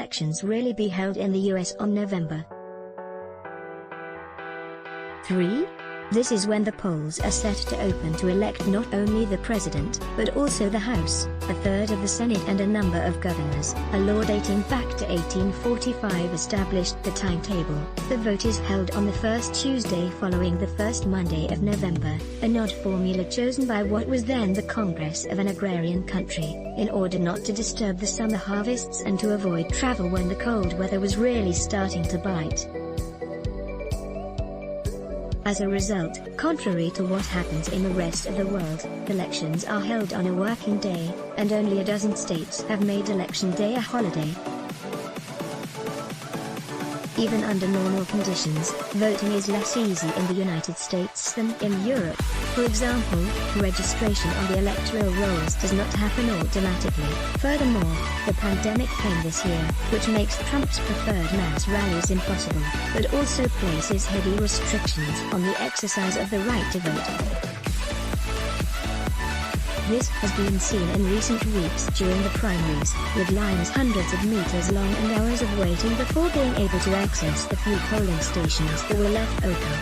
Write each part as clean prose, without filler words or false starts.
elections really be held in the US on November 3? This is when the polls are set to open to elect not only the president, but also the House, a third of the Senate and a number of governors. A law dating back to 1845 established the timetable. The vote is held on the first Tuesday following the first Monday of November, an odd formula chosen by what was then the Congress of an agrarian country, in order not to disturb the summer harvests and to avoid travel when the cold weather was really starting to bite. As a result, contrary to what happens in the rest of the world, elections are held on a working day, and only a dozen states have made Election Day a holiday. Even under normal conditions, voting is less easy in the United States than in Europe. For example, registration on the electoral rolls does not happen automatically. Furthermore, the pandemic came this year, which makes Trump's preferred mass rallies impossible, but also places heavy restrictions on the exercise of the right to vote. This has been seen in recent weeks during the primaries, with lines hundreds of meters long and hours of waiting before being able to access the few polling stations that were left open.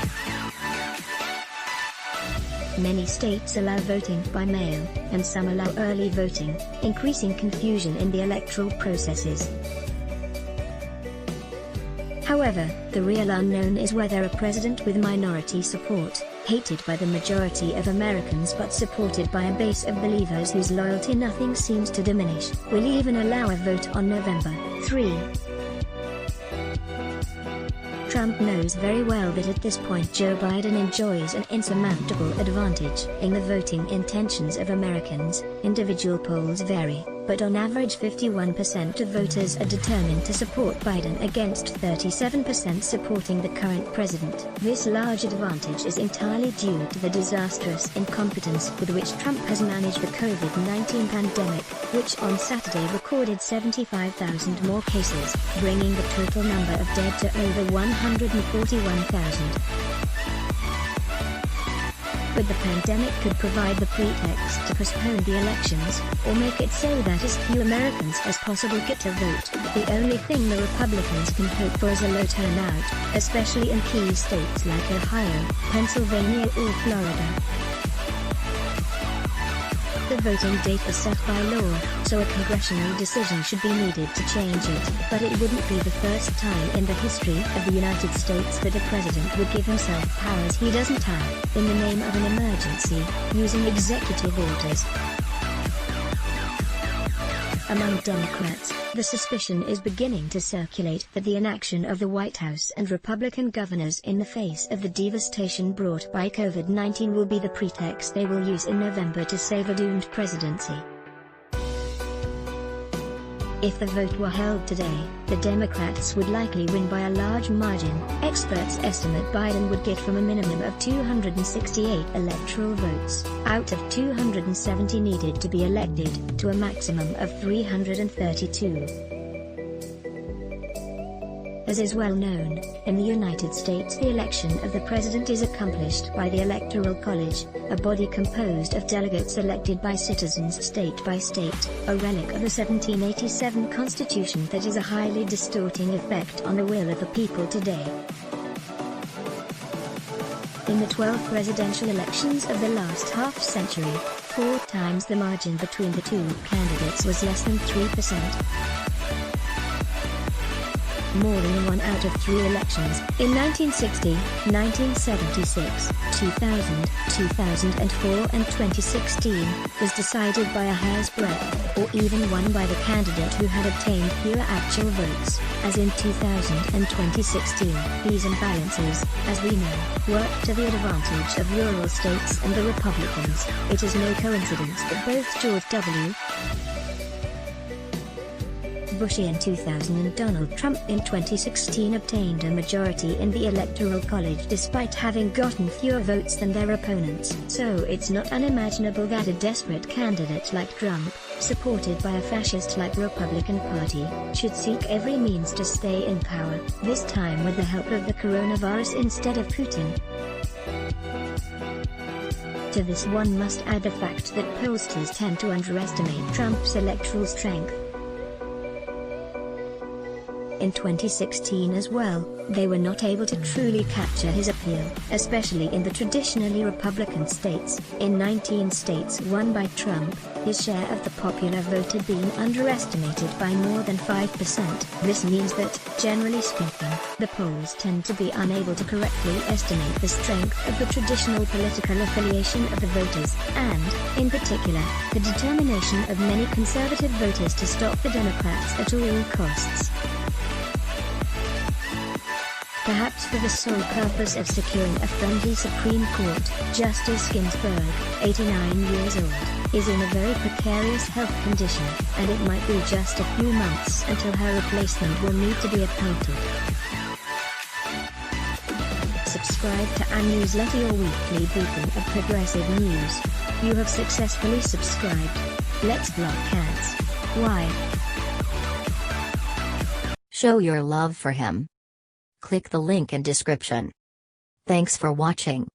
Many states allow voting by mail, and some allow early voting, increasing confusion in the electoral processes. However, the real unknown is whether a president with minority support, hated by the majority of Americans but supported by a base of believers whose loyalty nothing seems to diminish, will even allow a vote on November 3. Trump knows very well that at this point Joe Biden enjoys an insurmountable advantage in the voting intentions of Americans. Individual polls vary, but on average 51% of voters are determined to support Biden against 37% supporting the current president. This large advantage is entirely due to the disastrous incompetence with which Trump has managed the COVID-19 pandemic, which on Saturday recorded 75,000 more cases, bringing the total number of dead to over 141,000. But the pandemic could provide the pretext to postpone the elections, or make it so that as few Americans as possible get to vote. The only thing the Republicans can hope for is a low turnout, especially in key states like Ohio, Pennsylvania or Florida. The voting date was set by law, so a congressional decision should be needed to change it, but it wouldn't be the first time in the history of the United States that a president would give himself powers he doesn't have, in the name of an emergency, using executive orders. Among Democrats, the suspicion is beginning to circulate that the inaction of the White House and Republican governors in the face of the devastation brought by COVID-19 will be the pretext they will use in November to save a doomed presidency. If the vote were held today, the Democrats would likely win by a large margin. Experts estimate Biden would get from a minimum of 268 electoral votes, out of 270 needed to be elected, to a maximum of 332. As is well known, in the United States the election of the president is accomplished by the Electoral College, a body composed of delegates elected by citizens state by state, a relic of the 1787 Constitution that has a highly distorting effect on the will of the people today. In the 12 presidential elections of the last half-century, 4 times the margin between the two candidates was less than 3%. More than 1 out of 3 elections, in 1960, 1976, 2000, 2004 and 2016, was decided by a hair's breadth, or even won by the candidate who had obtained fewer actual votes, as in 2000 and 2016. These imbalances, as we know, work to the advantage of rural states and the Republicans. It is no coincidence that both George W. Bush in 2000 and Donald Trump in 2016 obtained a majority in the Electoral College despite having gotten fewer votes than their opponents. So it's not unimaginable that a desperate candidate like Trump, supported by a fascist-like Republican Party, should seek every means to stay in power, this time with the help of the coronavirus instead of Putin. To this one must add the fact that pollsters tend to underestimate Trump's electoral strength. In 2016 as well, they were not able to truly capture his appeal, especially in the traditionally Republican states. In 19 states won by Trump, his share of the popular vote had been underestimated by more than 5%. This means that, generally speaking, the polls tend to be unable to correctly estimate the strength of the traditional political affiliation of the voters, and, in particular, the determination of many conservative voters to stop the Democrats at all costs. Perhaps for the sole purpose of securing a friendly Supreme Court, Justice Ginsburg, 89 years old, is in a very precarious health condition, and it might be just a few months until her replacement will need to be appointed. Subscribe to our newsletter, your weekly briefing of progressive news. You have successfully subscribed. Let's block ads. Why? Show your love for him. Click the link in description. Thanks for watching.